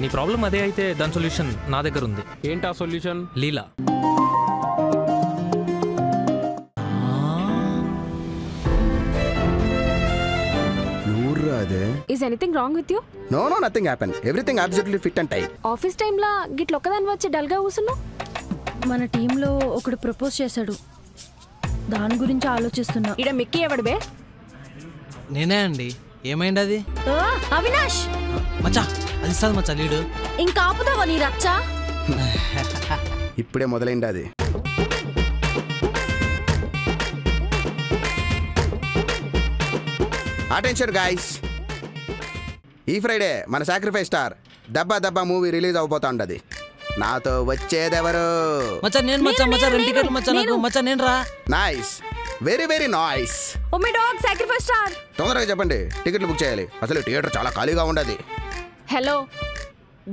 నీ ప్రాబ్లం అదే అయితే దాని సొల్యూషన్ నా దగ్గర ఉంది. ఏంటి ఆ solution? Leela. Is anything wrong with you? No, nothing happened. Everything absolutely fit and tight. Office టైంలో గిట్ల ఒక్కదాని వచ్చి డల్గా కూసున్నావు. మన టీంలో ఒకడు ప్రపోజ్ చేశాడు, దాని గురించి ఆలోచిస్తున్నా. ఇడ మిక్కీ ఎవడు బే? నేనే అండి. ఏమైంది అది? అవినాష్ మచ్చా, అది ఇస్తాది మచ్చా లీడు. ఇంకా ఆపుదావా నీ రచ్చ? ఇప్పుడే మొదలైంది అది. అటెన్షన్ గైస్, ఈ ఫ్రైడే మన సాక్రిఫైస్ స్టార్ దబ్బా దబ్బా మూవీ రిలీజ్ అవబోతా ఉండదు. నాతో వచ్చేదెవరు? మచ్చా నేను. మచ్చా 2 టికెట్లు మచ్చా నాకు. మచ్చా నేను రా. Nice, very very nice. Oh my dog sacrifice star. తొందరగా చెప్పండి, టికెట్లు బుక్ చేయాలి. అసలు థియేటర్ చాలా ఖాళీగా ఉండదు. హలో,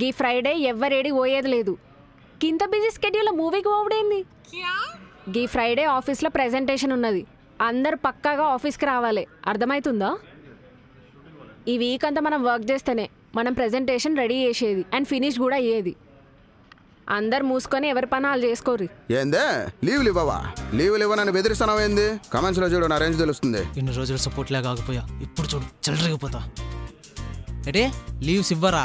గీ ఫ్రైడే ఎవ్వరేడి పోయేది లేదు. కింత బిజీ స్కెడ్యూల్ మూవీకి పోవడేంది? గీ ఫ్రైడే ఆఫీస్లో ప్రెజెంటేషన్ ఉన్నది. అందరు పక్కాగా ఆఫీస్కి రావాలి, అర్థమవుతుందా? ఈ వీక్ అంతా మనం వర్క్ చేస్తేనే మనం ప్రెజెంటేషన్ రెడీ చేసేది అండ్ ఫినిష్ కూడా అయ్యేది. అందరు మూసుకొని ఎవరి పని వాళ్ళు చేసుకోరు. ఏందే లీవ్లు ఇవ్వవా? లీవ్లు ఇవ్వనని బెదిరిస్తున్నావు ఏంది? కమెంట్స్ లో చూడు, నా రేంజ్ తెలుస్తుంది. ఇన్ని రోజులు సపోర్ట్ లేక ఆగిపోయా, ఇప్పుడు చూడు చెలరేగిపోతా. అంటే లీవ్స్ ఇవ్వరా?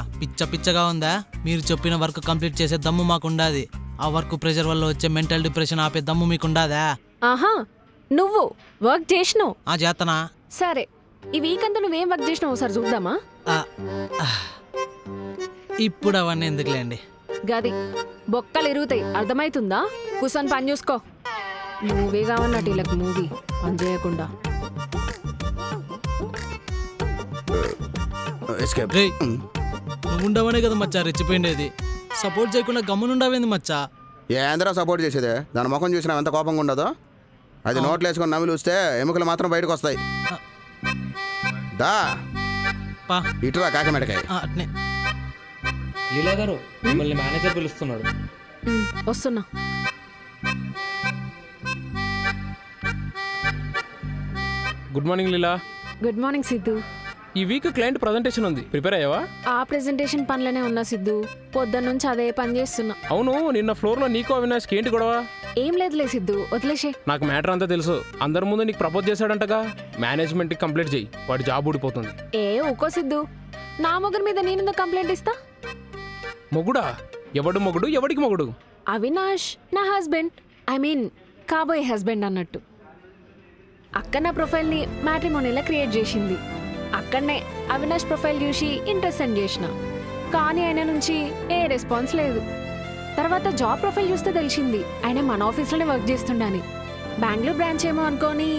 పిచ్చగా ఉందా? మీరు చెప్పిన వర్క్ కంప్లీట్ చేసే దమ్ము మాకుండాది. ఆ వర్క్ ప్రెషర్ వల్ల వచ్చే మెంటల్ డిప్రెషన్ ఆపే దమ్ము మీకుండాదా? ఆహా, నువ్వు వర్క్ చేసినావు. ఆ చేతనా? సరే, ఈ వీక్ అంతా నువ్వేం వర్క్ చేసినావు ఒకసారి చూద్దామా? ఇప్పుడు అవన్నీ ఎందుకులేండి. గది బొక్కలు ఇరుగుతాయి, అర్థమవుతుందా? కూర్చొని పని చూసుకో. నువ్వే కావన్నట్టు వీళ్ళకి మూవీ పని చేయకుండా. నువ్వు ఉండవనే కదా మచ్చా రెచ్చిపోయిండేది. సపోర్ట్ చేయకుండా గమ్మునుండవేంది మచ్చా? ఏంద్రా సపోర్ట్ చేసేదే? దాని ముఖం చూసినా ఎంత కోపంగా ఉండదో. అది నోట్లు వేసుకొని నవ్వులు వస్తే ఎముకలు మాత్రం బయటకు వస్తాయి. దా ఇటురా కాకిమెడకాయ. లీలా గారు, మిమ్మల్ని మేనేజర్ పిలుస్తున్నాడు. వస్తున్నా. Good morning Leela. Good morning Siddhu. ఈ వీక్ క్లయింట్ ప్రెజెంటేషన్ ఉంది, ప్రిపేర్ అయ్యావా? ఆ ప్రెజెంటేషన్ పనిలోనే ఉన్నా సిద్ధు. పొద్దున్న నుంచి అదే పని చేస్తున్నా. అవును, నిన్న ఫ్లోర్ లో నీకు అవినాష్కి ఏంటి గొడవ? ఏం లేదులే సిద్ధు, వదిలేసే. నాకు మ్యాటర్ అంతా తెలుసు. అందరి ముందు నీకు ప్రపోజ్ చేశాడంటగా. మేనేజ్మెంట్ కి కంప్లైంట్ చేయి, వాడి జాబ్ ఊడిపోతుంది. ఊకో సిద్ధు, నా మొగుడు మీద నేను కంప్లైంట్ ఇస్తా? మొగుడా? ఎవడు మొగుడు? ఎవడికి మొగుడు? అవినాష్ నా హస్బెండ్, ఐ మీన్ కాబోయే హస్బెండ్ అన్నట్టు. అక్క నా ప్రొఫైల్ని మ్యాట్రిమోనీలో క్రియేట్ చేసింది. అక్కడనే అవినాష్ ప్రొఫైల్ చూసి ఇంట్రెస్ట్ సెండ్ చేసిన, కానీ ఆయన నుంచి ఏ రెస్పాన్స్ లేదు. తర్వాత జాబ్ ప్రొఫైల్ చూస్తే తెలిసింది ఆయన మన ఆఫీస్లోనే వర్క్ చేస్తుండని. బెంగళూరు బ్రాంచ్ ఏమో అనుకోని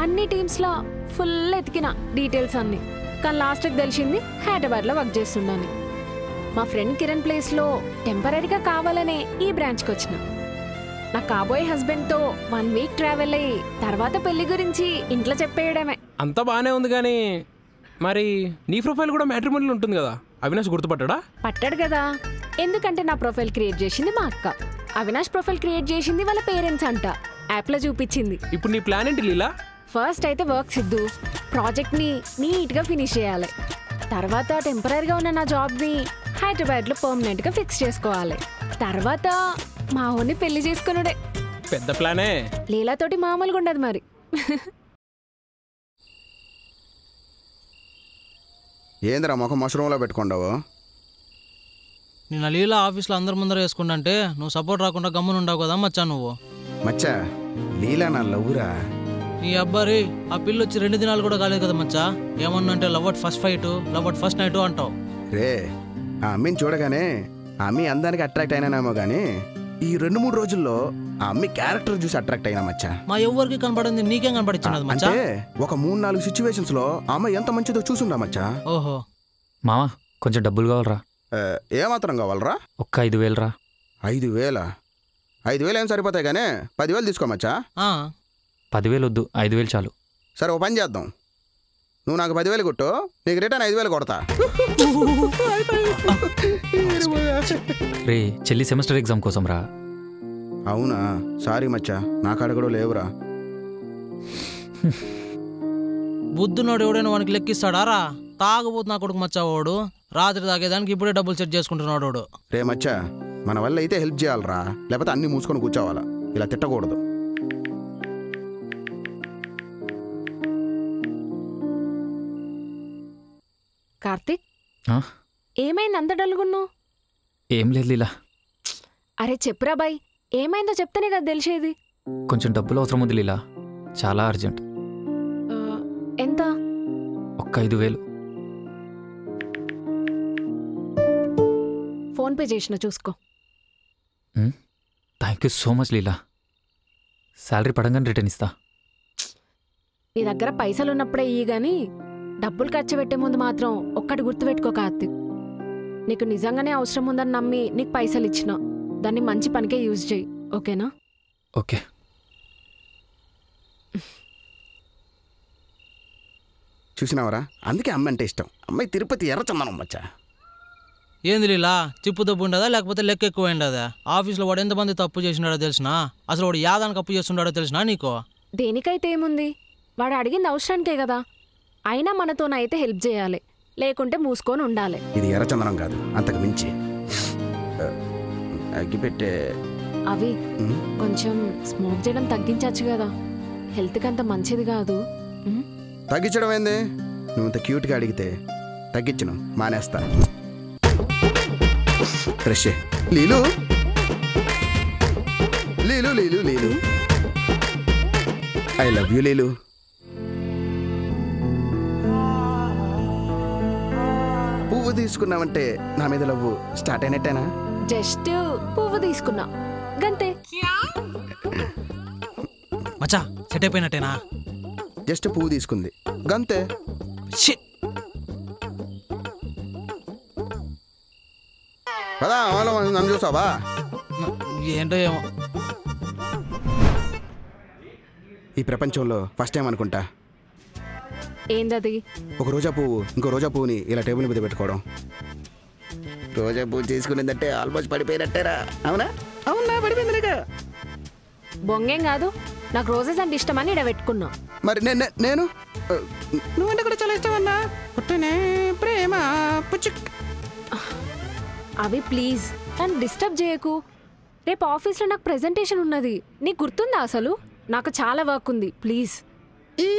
అన్ని టీమ్స్లో ఫుల్ ఎతికిన డీటెయిల్స్ అన్ని, కానీ లాస్ట్కి తెలిసింది హైదరాబాద్లో వర్క్ చేస్తుండని. మా ఫ్రెండ్ కిరణ్ ప్లేస్లో టెంపరీగా కావాలనే ఈ బ్రాంచ్కి వచ్చిన. నా కాబోయే హస్బెండ్తో 1 వీక్ ట్రావెల్ అయ్యి తర్వాత పెళ్లి గురించి ఇంట్లో చెప్పేయడమే. అంతా బాగానే ఉంది, కానీ మరి నీ ప్రొఫైల్ కూడా మ్యాట్రిమోనీలో ఉంటుంది కదా, అవినాష్ గుర్తుపట్టాడా? పట్టాడు కదా, ఎందుకంటే నా ప్రొఫైల్ క్రియేట్ చేసింది మా అక్క, అవినాష్ ప్రొఫైల్ క్రియేట్ చేసింది వాళ్ళ పేరెంట్స్ అంట. యాప్లో చూపించింది. ఇప్పుడు నీ ప్లాన్ ఏంటి లీలా? ఫస్ట్ అయితే వర్క్ సిద్ధు, ప్రాజెక్ట్ని నీట్గా ఫినిష్ చేయాలి. తర్వాత టెంపరీగా ఉన్న నా జాబ్ని హైదరాబాద్లో పర్మనెంట్గా ఫిక్స్ చేసుకోవాలి. తర్వాత మా ఊరిని పెళ్లి చేసుకున్నాడే. పెద్ద ప్లానే. లీలాతోటి మామూలుగా ఉండదు మరి. ఏందిరా ముఖం మష్రూమ్లో పెట్టుకుంటావు? నిన్న లీలా ఆఫీస్లో అందరి ముందర వేసుకుంటే నువ్వు సపోర్ట్ రాకుండా గమ్మున ఉండవు కదా మచ్చా నువ్వు. మచ్చా లీలా నా లవ్వురా. నీ అబ్బారి ఆ పిల్ల వచ్చి 2 దినాలు కూడా కాలేదు కదా మచ్చా. ఏమన్నంటే love at first fight, love at first night అంటావు. రే, ఆ అమ్మిని చూడగానే ఆ అమ్మి అందానికి అట్రాక్ట్ అయినానేమో కానీ ఈ 2-3 రోజుల్లో ఆ అమ్మి క్యారెక్టర్ చూసి అట్రాక్ట్ అయినా మచ్చా. మా ఎవరికి కనపడింది నీకేం కనపడించినది మచ్చా? అంటే ఒక 3-4 సిచ్యువేషన్స్ లో ఆ అమ్మాయి ఎంత మంచిదో చూసుండా మచ్చా. ఓహో మావా, కొంచెం డబ్బులు కావాలరా. ఏమాత్రం కావాలరా? ఒక్క 5,000 రా. 5,000? 5,000 ఏం సరిపోతాయి కానీ 10,000 తీసుకోమచ్చా. 10,000 వద్దు, 5,000 చాలు. సరే, ఓ పని చేద్దాం. నువ్వు నాకు 10,000 కొట్టు, నీకు రిటర్న్ 5,000 కొడతా. రే, చెల్లి సెమిస్టర్ ఎగ్జామ్ కోసం రా. అవునా? సారీ మచ్చా, నా కాడ కూడా లేవురా. బుద్ధునోడు ఎవడైనా వానికి లెక్కిస్తాడారా? తాగబోతు నా కొడుకు మచ్చావాడు రాత్రి తాగేదానికి ఇప్పుడే డబ్బులు సెట్ చేసుకుంటున్నాడు వాడు. రే మచ్చా, మన వల్ల అయితే హెల్ప్ చేయాలరా, లేకపోతే అన్ని మూసుకొని కూర్చోవాలా. ఇలా తిట్టకూడదు. కార్తిక్, ఆ? ఏమైంది అంత డల్గున్నావు? ఏం లేదు లీలా, అరే చెప్పురా బాయ్, ఏమైందో చెప్తేనే కదా తెలిసేది. కొంచెం డబ్బులు అవసరం ఉంది లీలా, చాలా అర్జెంట్. ఆ, ఎంత? ఒక్క 5,000. ఫోన్పే చేసిన చూసుకో. Thank you so much Leela. Salary పడంగానే రిటర్న్ ఇస్తా. నీ దగ్గర పైసలు ఉన్నప్పుడే ఇయ్యి గాని డబ్బులు ఖర్చు పెట్టే ముందు మాత్రం ఒక్కటి గుర్తుపెట్టుకో కార్తిక్. నీకు నిజంగానే అవసరం ఉందని నమ్మి నీకు పైసలు ఇచ్చిన దాన్ని మంచి పనికే యూజ్ చేయి, ఓకేనా? ఓకే. చూసినావరా, అందుకే అమ్మ అంటే ఇష్టం. అమ్మాయి తిరుపతి ఎర్రచందనం మచ్చా. ఏంది లీలా, చిప్పు తప్పు ఉండదా లేకపోతే లెక్క ఎక్కువ ఉండదా? ఆఫీస్లో వాడు ఎంతమంది తప్పు చేసినాడో తెలిసినా? అసలు వాడు యాదానికి అప్పు చేస్తున్నాడో తెలిసినా నీకు? దేనికైతే ఏముంది, వాడు అడిగింది అవసరానికే కదా. అయినా మనతోనైతే హెల్ప్ చేయాలి, లేకుంటే మూసుకొని ఉండాలి. ఇది ఎర్రచందనం కాదు, అంతకు మించి. అగ్గిపెట్టే అవి కొంచెం స్మోక్ చేయడం తగ్గించచ్చు కదా, హెల్త్కి అంత మంచిది కాదు. తగ్గించడం ఏంది? నువ్వు ఇంత క్యూట్గా అడిగితే తగ్గించను మానేస్తా. Fresh Leelu Leelu Leelu Leelu, I love you Leelu. పువ్వు తీసుకున్నావంటే నా మీద లవ్వు స్టార్ట్ అయినట్టేనా? జస్ట్ పువ్వు తీసుకున్నా గంతే. మచ్చా సెట్ అయిపోయినట్టేనా? జస్ట్ పువ్వు తీసుకుంది గంతే. షిట్. కదా నన్ను చూసావా? ఏంటో ఏమో. ఈ ప్రపంచంలో ఫస్ట్ టైం అనుకుంటా ఏందది? ఒక రోజా పువ్వు ఇంకో రోజా పువ్వుని ఇలా టేబుల్ మీద పెట్టుకోవడం. రోజా పువ్వు తీసుకునేదంటే ఆల్మోస్ట్ పడిపోయినట్టేరా. అవునా? అవునా, పడిపోయిందిగా. బొంగేం కాదు, నాకు రోజెస్ అంటే ఇష్టమని ఇక్కడ పెట్టుకున్నా. మరి నేను నువ్వంటే కూడా చాలా ఇష్టం అన్నా. పుట్టనే ప్రేమ పుచ్చుక్. అవి ప్లీజ్ నన్ను డిస్టర్బ్ చేయకు. రేపు ఆఫీస్లో నాకు ప్రెజెంటేషన్ ఉన్నది, నీకు గుర్తుందా? అసలు నాకు చాలా వర్క్ ఉంది, ప్లీజ్. ఈ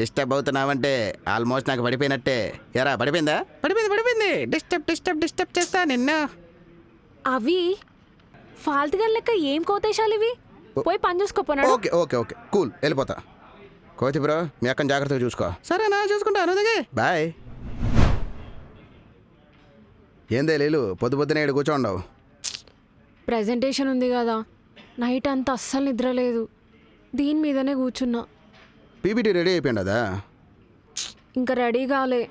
డిస్టర్బ్ అవుతున్నావంటే ఆల్మోస్ట్ నాకు పడిపోయినట్టే. ఎరా పడిపోయిందా? పడిపోయింది. డిస్టర్బ్ చేస్తా నిన్ను. అవి ఫాల్తుగా లెక్క ఏం కోతేశాలు ఇవి? పోయి పని చూసుకోపోనాడు. ఓకే కూల్, వెళ్ళిపోతా. కోతి బ్రో, మీ అక్కని జాగ్రత్తగా చూసుకో. సరేనా? చూసుకుంటాను. బాయ్. ఏందే లీలు, పొద్దునే ఇక్కడ కూర్చోండవు. ప్రెజెంటేషన్ ఉంది కదా, నైట్ అంతా అస్సలు నిద్ర లేదు, దీని మీదనే కూర్చున్నా. పీపీటీ రెడీ అయిపోయిందా? ఇంకా రెడీ కాలే,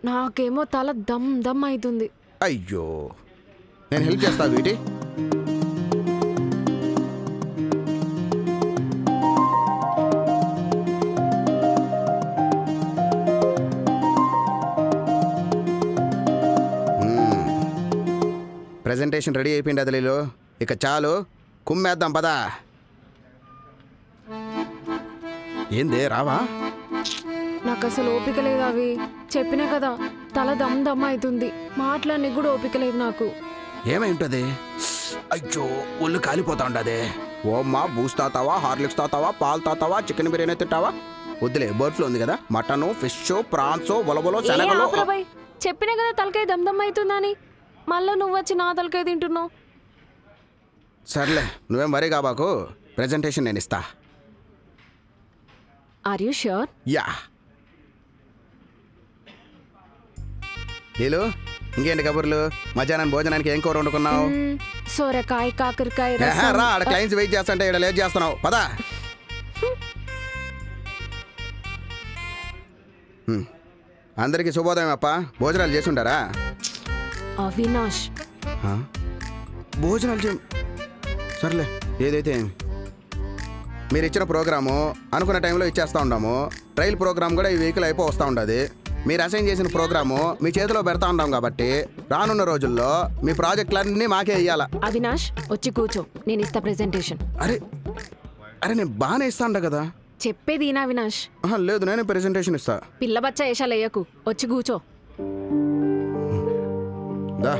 నాకేమో తల దమ్ అవుతుంది. అయ్యో, నేను హెల్ప్ చేస్తా వీటి. ప్రెజెంటేషన్ రెడీ అయిపోయింది అదలీలో, ఇక చాలు కుమ్మేద్దాం పదా. ఏందే రావా? నాకు అసలు ఓపిక లేదు. అవి చెప్పినా కదా, తల దమ్ అవుతుంది, మాట్లాడడానికి కూడా ఓపిక లేదు నాకు. ఏమై ఉంటుంది? అయ్యో, ఒళ్ళు కాలిపోతా ఉండదే. ఓమ్మా, బూస్ట్ తాతావా, హార్లిక్స్ తాతావా, పాలు తాతావా, చికెన్ బిర్యానీ తింటావా? వద్దులే, బర్డ్ ఫ్లూ ఉంది కదా. మటను, ఫిష్, ప్రాన్స్, ఉలవలో, శనగలు. చెప్పినా కదా తలకాయ దమ్ అవుతుందని, మళ్ళీ నువ్వు వచ్చి నా తలకాయ తింటున్నావు. సర్లే, నువ్వేం వరీ కాబాకు, ప్రెజెంటేషన్ నేను ఇస్తా. Are you sure? Yeah. Leelu, ఇంకేంటి కబుర్లు? మధ్యాహ్నం భోజనానికి ఏం కూర వండుకున్నావు? సోరకాయ, కాకరకాయ, రా, ఆడ క్లయింట్స్ వెయిట్ చేస్తుంటే ఇక్కడ లేట్ చేస్తున్నావు, పదా. అందరికీ శుభోదయం అప్ప. భోజనాలు చేసి ఉంటారా? అవినాష్, భోజనాలు సర్లే, ఏదైతే మీరు ఇచ్చిన ప్రోగ్రాము అనుకున్న టైంలో ఇచ్చేస్తూ ఉంటాము. ట్రయల్ ప్రోగ్రామ్ కూడా ఈ వెహికల్ అయిపో వస్తూ ఉంటుంది. మీరు అసైన్ చేసిన ప్రోగ్రాము మీ చేతిలో పెడతా ఉంటాం కాబట్టి రానున్న రోజుల్లో మీ ప్రాజెక్టులన్నీ మాకే ఇయ్యాలా. అవినాష్ వచ్చి కూర్చో, నేను ఇస్తా ప్రెజెంటేషన్. అరే నేను బాగానే ఇస్తా ఉంటా కదా. చెప్పేది ఈనా అవినాష్. లేదు, నేనే ప్రెజెంటేషన్ ఇస్తా. పిల్ల బచ్చ వేషాలు వేయకు, వచ్చి కూర్చో. దా.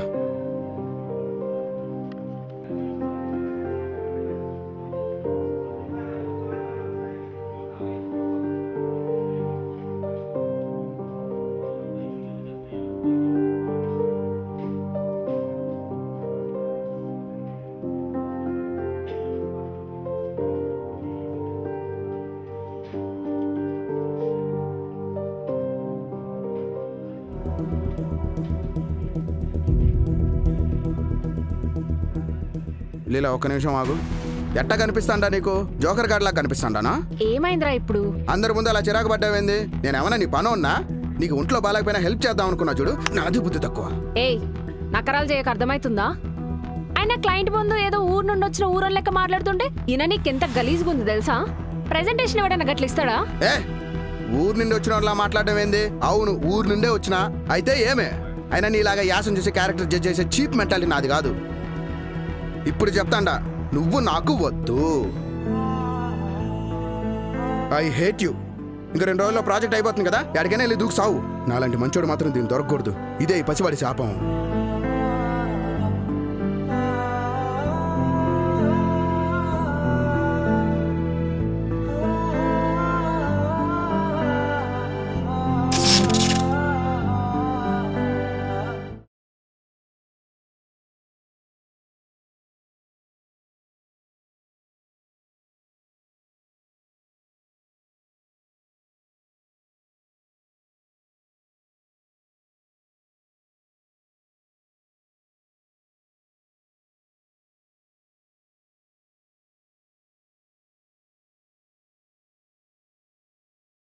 లీలా, ఒక్క నిమిషం ఆగు. ఎట్టా కనిపిస్తాండా నీకు? జోకర్ గార్డ్లా కనిపిస్తాండానా? ఏమైందిరా ఇప్పుడు? అందరి ముందు అలా చిరాకు పడ్డావేంది? నేనేమన్నా నీ పని ఉన్నా? నీకు ఒంట్లో బాగాలేకపోయినా హెల్ప్ చేద్దాం అనుకున్నా చూడు. నాది బుద్ధి తక్కువ. ఏయ్, నకరాలు చేయక అర్థమవుతుందా? ఆయన క్లయింట్ ముందు ఏదో ఊరు నుండి వచ్చిన ఊరో లెక్క మాట్లాడుతుంటే ఈయన నీకెంత గలీజ్గా ఉంది తెలుసా? ప్రెజెంటేషన్ ఎవడైనా గట్ల ఇస్తాడా? ఊరు నుండి వచ్చిన వాళ్ళ మాట్లాడడం ఏంది? అవును, ఊరు నుండే వచ్చినా. అయితే ఏమే? అయినా నీలాగా యాసం చేసే క్యారెక్టర్ జడ్జ్ చేసే చీప్ మెంటాలిటీ నాది కాదు. ఇప్పుడు చెప్తాండా, నువ్వు నాకు వద్దు. I hate you. ఇంకా 2 రోజుల్లో ప్రాజెక్ట్ అయిపోతుంది కదా, ఎక్కడికైనా వెళ్ళి దూకు సావు. నాలాంటి మంచోడు మాత్రం దీన్ని దొరకకూడదు. ఇదే ఈ పసివాడి శాపం.